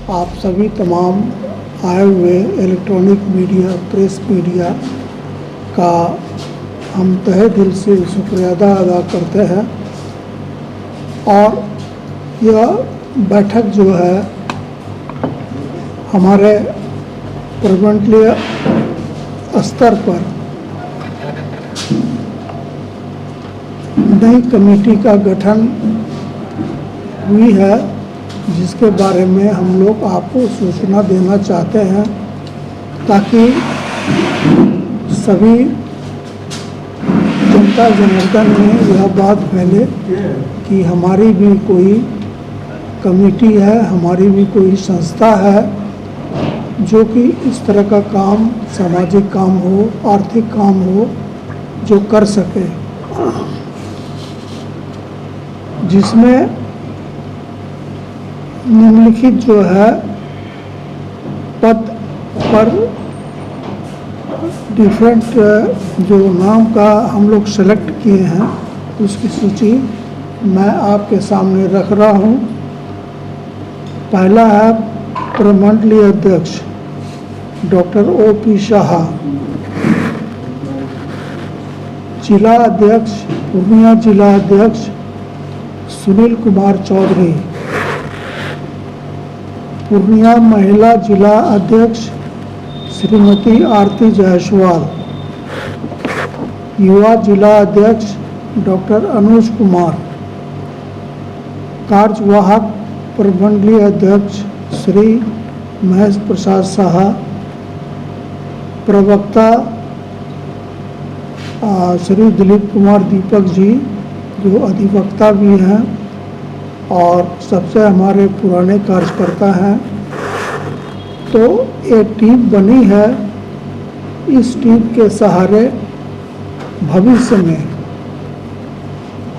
आप सभी तमाम आए हुए इलेक्ट्रॉनिक मीडिया, प्रेस मीडिया का हम तहे दिल से शुक्रिया अदा करते हैं। और यह बैठक जो है हमारे प्रमंडलीय स्तर पर नई कमेटी का गठन हुई है, जिसके बारे में हम लोग आपको सूचना देना चाहते हैं ताकि सभी जनता जनार्दन में यह बात फैले कि हमारी भी कोई कमेटी है, हमारी भी कोई संस्था है जो कि इस तरह का काम, सामाजिक काम हो, आर्थिक काम हो, जो कर सके, जिसमें निम्नलिखित जो है पद पर डिफरेंट जो नाम का हम लोग सेलेक्ट किए हैं उसकी सूची मैं आपके सामने रख रहा हूं। पहला है प्रमंडलीय अध्यक्ष डॉक्टर O.P. शाह, जिला अध्यक्ष पूर्णिया जिला अध्यक्ष सुनील कुमार चौधरी, पूर्णिया महिला जिला अध्यक्ष श्रीमती आरती जायसवाल, युवा जिला अध्यक्ष डॉक्टर अनुज कुमार, कार्यवाहक प्रमंडलीय अध्यक्ष श्री महेश प्रसाद साहा, प्रवक्ता श्री दिलीप कुमार दीपक जी जो अधिवक्ता भी हैं और सबसे हमारे पुराने कार्यकर्ता हैं। तो एक टीम बनी है, इस टीम के सहारे भविष्य में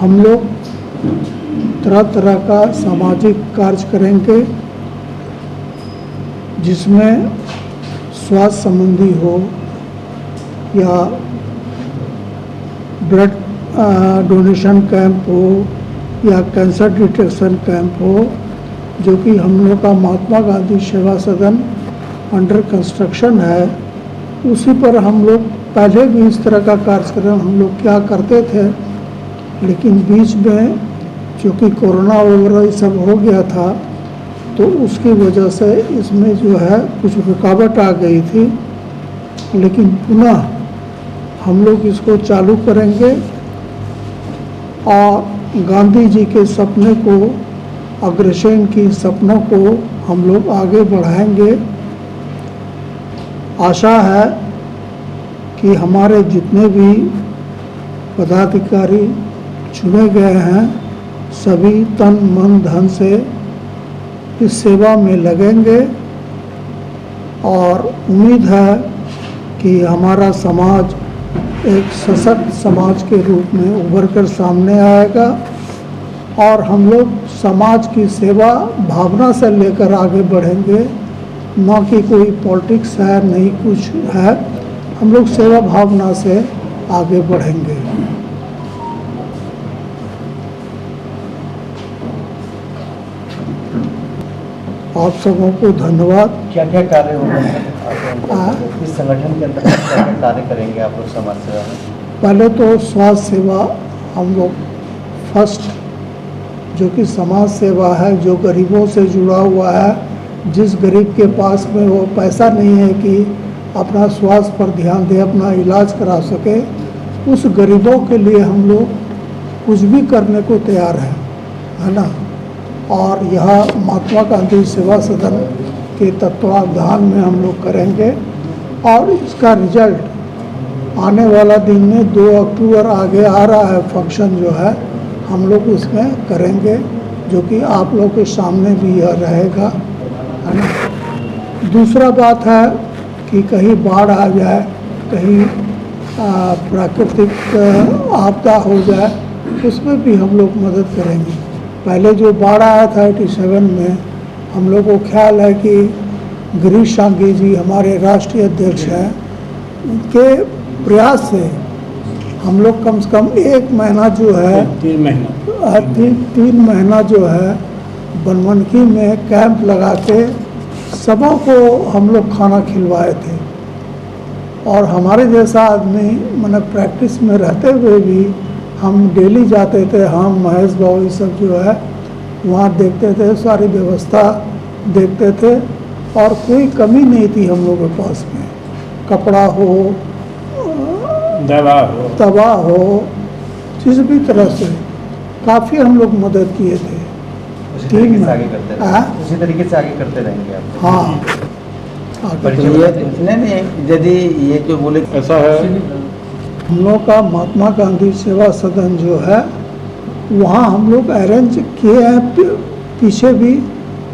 हम लोग तरह तरह का सामाजिक कार्य करेंगे, जिसमें स्वास्थ्य संबंधी हो या ब्लड डोनेशन कैंप हो या कैंसर डिटेक्शन कैंप हो, जो कि हम लोग का महात्मा गांधी सेवा सदन अंडर कंस्ट्रक्शन है, उसी पर हम लोग पहले भी इस तरह का कार्यक्रम हम लोग क्या करते थे, लेकिन बीच में चूँकि कोरोना वगैरह ये सब हो गया था तो उसकी वजह से इसमें जो है कुछ रुकावट आ गई थी, लेकिन पुनः हम लोग इसको चालू करेंगे और गांधी जी के सपने को, अग्रसेन की सपनों को हम लोग आगे बढ़ाएंगे। आशा है कि हमारे जितने भी पदाधिकारी चुने गए हैं सभी तन मन धन से इस सेवा में लगेंगे और उम्मीद है कि हमारा समाज एक सशक्त समाज के रूप में उभर कर सामने आएगा और हम लोग समाज की सेवा भावना से लेकर आगे बढ़ेंगे, न कि कोई पॉलिटिक्स है, नहीं कुछ है, हम लोग सेवा भावना से आगे बढ़ेंगे। आप सबों को धन्यवाद। क्या क्या कार्य होगा इस संगठन के अंदर, क्या क्या कार्य करेंगे आप लोग समाज सेवा में? पहले तो स्वास्थ्य सेवा हम लोग फर्स्ट, जो कि समाज सेवा है, जो गरीबों से जुड़ा हुआ है, जिस गरीब के पास में वो पैसा नहीं है कि अपना स्वास्थ्य पर ध्यान दे, अपना इलाज करा सके, उस गरीबों के लिए हम लोग कुछ भी करने को तैयार हैं, है ना। और यह महात्मा गांधी सेवा सदन के तत्वावधान में हम लोग करेंगे और इसका रिजल्ट आने वाला दिन में 2 अक्टूबर आगे आ रहा है, फंक्शन जो है हम लोग इसमें करेंगे, जो कि आप लोग के सामने भी यह रहेगा, है ना। दूसरा बात है कि कहीं बाढ़ आ जाए, कहीं प्राकृतिक आपदा हो जाए, उसमें भी हम लोग मदद करेंगे। पहले जो बाढ़ आया था 87 में, हम लोग को ख्याल है कि गिरीश शांगी जी हमारे राष्ट्रीय अध्यक्ष हैं, उनके प्रयास से हम लोग कम से कम 1 महीना जो है, 3 महीना जो है बनमनखी में कैंप लगा के सबों को हम लोग खाना खिलवाए थे। और हमारे जैसा आदमी मैंने प्रैक्टिस में रहते हुए भी हम डेली जाते थे, हम महेश बाबू ये सब जो है वहाँ देखते थे, सारी व्यवस्था देखते थे और कोई कमी नहीं थी हम लोगों के पास में। कपड़ा हो, दवा हो, किसी भी तरह से काफ़ी हम लोग मदद किए थे। उसी तरीके से आगे करते रहेंगे। उसी तरीके से आगे करते रहेंगे आप। हाँ, नहीं, यदि ये जो बोले ऐसा है, हम लोग का महात्मा गांधी सेवा सदन जो है वहाँ हम लोग अरेंज किए हैं, पीछे भी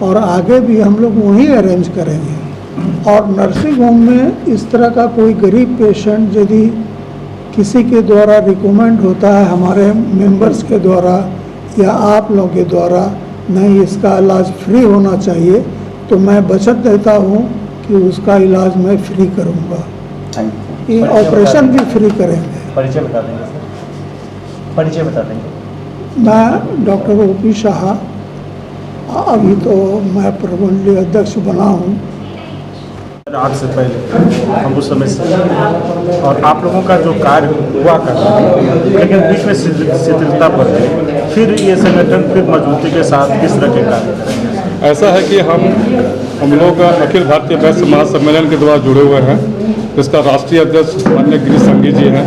और आगे भी हम लोग वहीं अरेंज करेंगे। और नर्सिंग होम में इस तरह का कोई गरीब पेशेंट यदि किसी के द्वारा रिकमेंड होता है, हमारे मेंबर्स के द्वारा या आप लोगों के द्वारा, नहीं इसका इलाज फ्री होना चाहिए, तो मैं वचन देता हूँ कि उसका इलाज मैं फ्री करूँगा। ये ऑपरेशन भी फ्री करेंगे। परिचय बता देंगे सर, परिचय बता देंगे। मैं डॉक्टर OP शाह, अभी तो मैं प्रमंडलीय अध्यक्ष बना हूँ। आज से पहले हम उस समय से और आप लोगों का जो कार्य हुआ करता लेकिन बीच में शिथिलता पड़ गई, फिर ये संगठन फिर मजबूती के साथ किस तरह के कार्य करेंगे? ऐसा है कि हम लोग अखिल भारतीय वैश्य महासम्मेलन के द्वारा जुड़े हुए हैं, जिसका राष्ट्रीय अध्यक्ष माननीय गिरीश संघवी जी हैं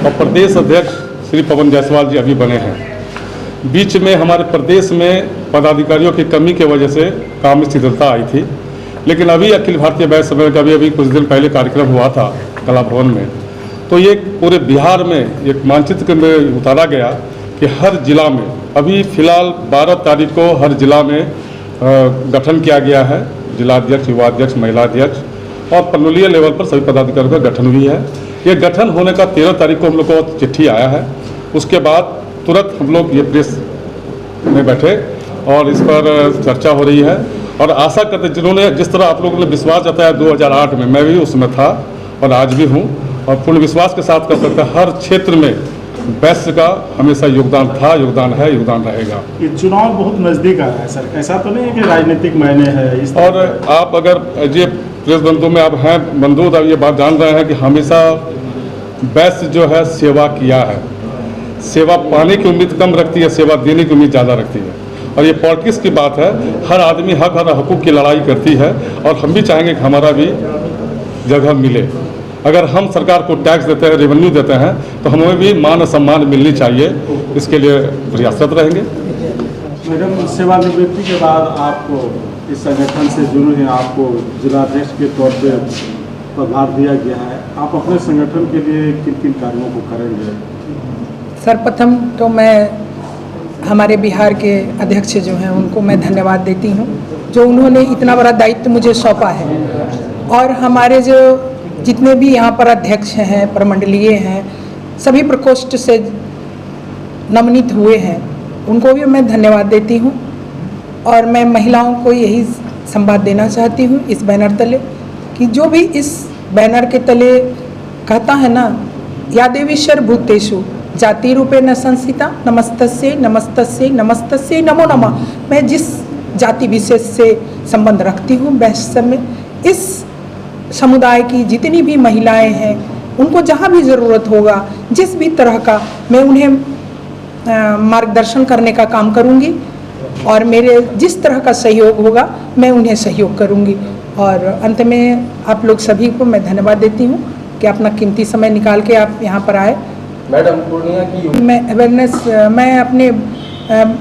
और प्रदेश अध्यक्ष श्री पवन जायसवाल जी अभी बने हैं। बीच में हमारे प्रदेश में पदाधिकारियों की कमी की वजह से काम में शिथिलता आई थी, लेकिन अभी अखिल भारतीय वैश्य सम्मेलन का अभी कुछ दिन पहले कार्यक्रम हुआ था कला भवन में, तो ये पूरे बिहार में एक मानचित्र में उतारा गया कि हर जिला में अभी फिलहाल 12 तारीख को हर जिला में गठन किया गया है, जिलाध्यक्ष, युवाध्यक्ष, महिलाध्यक्ष और प्रमंडलीय लेवल पर सभी पदाधिकारियों का गठन हुई है। ये गठन होने का 13 तारीख को हम लोग को चिट्ठी आया है। उसके बाद तुरंत हम लोग ये प्रेस में बैठे और इस पर चर्चा हो रही है और आशा करते, जिन्होंने जिस तरह आप लोगों ने विश्वास जताया 2008 में, मैं भी उसमें था और आज भी हूँ और पूर्ण विश्वास के साथ कर सकते हैं हर क्षेत्र में वैश्य का हमेशा योगदान था, योगदान है, योगदान रहेगा। ये चुनाव बहुत नज़दीक आ रहा है सर, ऐसा तो नहीं है कि राजनीतिक मायने है इस और आप अगर ये प्रेस बंधु में आप हैं बंधु, तो ये बात जान रहे हैं कि हमेशा वैश्य जो है सेवा किया है, सेवा पाने की उम्मीद कम रखती है, सेवा देने की उम्मीद ज़्यादा रखती है। और ये पॉलिटिक्स की बात है, हर आदमी हक और हकूक़ की लड़ाई करती है और हम भी चाहेंगे कि हमारा भी जगह मिले। अगर हम सरकार को टैक्स देते हैं, रेवेन्यू देते हैं, तो हमें भी मान और सम्मान मिलनी चाहिए, इसके लिए प्रयासरत रहेंगे। मैडम, सेवानिवृत्ति के बाद आपको इस संगठन से जुड़े हैं, आपको जिलाध्यक्ष के तौर पे प्रभार दिया गया है, आप अपने संगठन के लिए किन किन कार्यों को करेंगे? सर्वप्रथम तो मैं हमारे बिहार के अध्यक्ष जो हैं उनको मैं धन्यवाद देती हूँ, जो उन्होंने इतना बड़ा दायित्व मुझे सौंपा है। और हमारे जो जितने भी यहाँ पर अध्यक्ष हैं, प्रमंडलीय हैं, सभी प्रकोष्ठ से नमनीत हुए हैं, उनको भी मैं धन्यवाद देती हूँ। और मैं महिलाओं को यही संवाद देना चाहती हूँ इस बैनर तले, कि जो भी इस बैनर के तले कहता है ना, या देवी सर्वभूतेषु जाति रूपे न संस्थिता, नमस्तस्यै नमस्तस्यै नमस्तस्यै नमो नमः। मैं जिस जाति विशेष से संबंध रखती हूँ वैश्य में, इस समुदाय की जितनी भी महिलाएं हैं, उनको जहाँ भी ज़रूरत होगा, जिस भी तरह का, मैं उन्हें मार्गदर्शन करने का काम करूँगी और मेरे जिस तरह का सहयोग होगा मैं उन्हें सहयोग करूँगी। और अंत में आप लोग सभी को मैं धन्यवाद देती हूँ कि अपना कीमती समय निकाल के आप यहाँ पर आए। मैडम, पूर्णिया की मैं अवेयरनेस, मैं अपने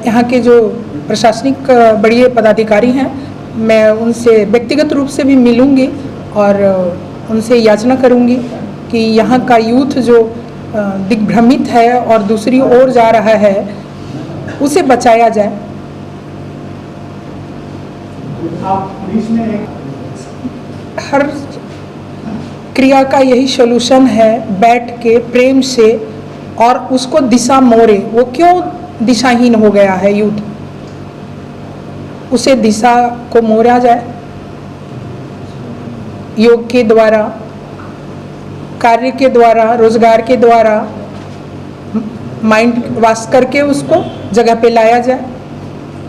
यहाँ के जो प्रशासनिक बड़े पदाधिकारी हैं, मैं उनसे व्यक्तिगत रूप से भी मिलूँगी और उनसे याचना करूँगी कि यहाँ का यूथ जो दिग्भ्रमित है और दूसरी ओर जा रहा है, उसे बचाया जाए। हर क्रिया का यही सॉल्यूशन है, बैठ के प्रेम से और उसको दिशा मोड़े। वो क्यों दिशाहीन हो गया है यूथ, उसे दिशा को मोड़ा जाए योग के द्वारा, कार्य के द्वारा, रोजगार के द्वारा, माइंड वाश करके उसको जगह पे लाया जाए।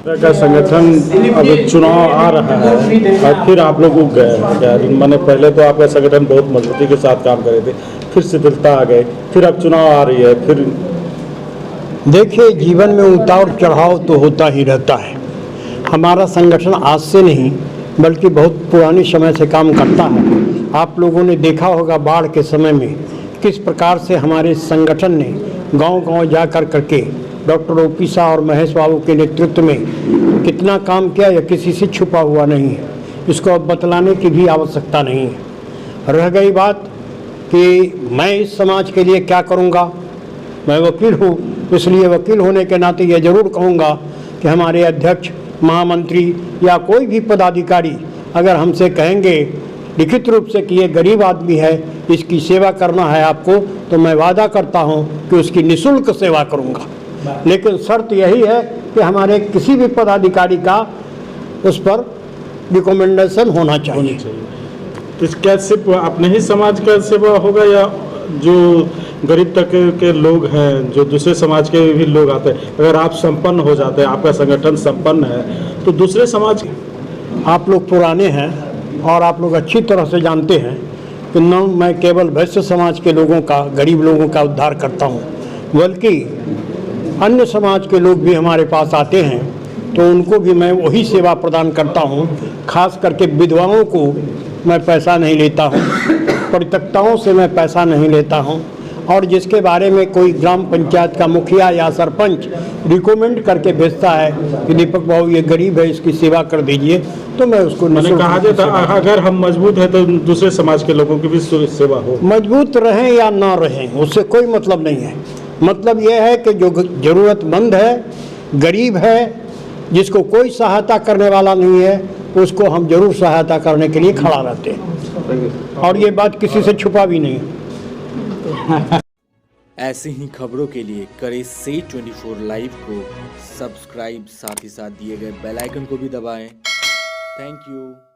का संगठन अब चुनाव आ रहा है और फिर आप लोग उग गए, मैंने पहले तो आपका संगठन बहुत मजबूती के साथ काम करे थे, फिर शिथिलता आ गए, फिर अब चुनाव आ रही है, फिर देखिए, जीवन में उतार चढ़ाव तो होता ही रहता है। हमारा संगठन आज से नहीं बल्कि बहुत पुराने समय से काम करता है। आप लोगों ने देखा होगा बाढ़ के समय में किस प्रकार से हमारे संगठन ने गांव-गांव जा करके डॉक्टर ओपी शाह और महेश बाबू के नेतृत्व में कितना काम किया, यह किसी से छुपा हुआ नहीं है। इसको अब बतलाने की भी आवश्यकता नहीं है। रह गई बात कि मैं इस समाज के लिए क्या करूँगा, मैं वकील हूँ, इसलिए वकील होने के नाते यह जरूर कहूँगा कि हमारे अध्यक्ष, महामंत्री या कोई भी पदाधिकारी अगर हमसे कहेंगे लिखित रूप से कि ये गरीब आदमी है, इसकी सेवा करना है आपको, तो मैं वादा करता हूँ कि उसकी निःशुल्क सेवा करूँगा। लेकिन शर्त यही है कि हमारे किसी भी पदाधिकारी का उस पर रिकमेंडेशन होना चाहिए। तो क्या सिर्फ अपने ही समाज का सेवा होगा या जो गरीब तबके के लोग हैं, जो दूसरे समाज के भी लोग आते हैं, अगर आप संपन्न हो जाते हैं, आपका संगठन संपन्न है, तो दूसरे समाज आप लोग पुराने हैं और आप लोग अच्छी तरह से जानते हैं कि न मैं केवल वैश्य समाज के लोगों का, गरीब लोगों का उद्धार करता हूँ, बल्कि अन्य समाज के लोग भी हमारे पास आते हैं तो उनको भी मैं वही सेवा प्रदान करता हूँ। खास करके विधवाओं को मैं पैसा नहीं लेता हूँ, परित्यक्ताओं से मैं पैसा नहीं लेता हूँ, और जिसके बारे में कोई ग्राम पंचायत का मुखिया या सरपंच रिकमेंड करके भेजता है कि दीपक बाबू ये गरीब है, इसकी सेवा कर दीजिए, तो मैं उसको मैंने कहा जाता अगर हम मजबूत है तो दूसरे समाज के लोगों की भी सेवा हो। मजबूत रहें या ना रहें उससे कोई मतलब नहीं है। मतलब यह है कि जो ज़रूरतमंद है, गरीब है, जिसको कोई सहायता करने वाला नहीं है, उसको हम जरूर सहायता करने के लिए खड़ा रहते हैं, और ये बात किसी से छुपा भी नहीं है। ऐसी ही खबरों के लिए करें से 24 लाइव को सब्सक्राइब, साथ ही साथ दिए गए बेल आइकन को भी दबाएं। Thank you.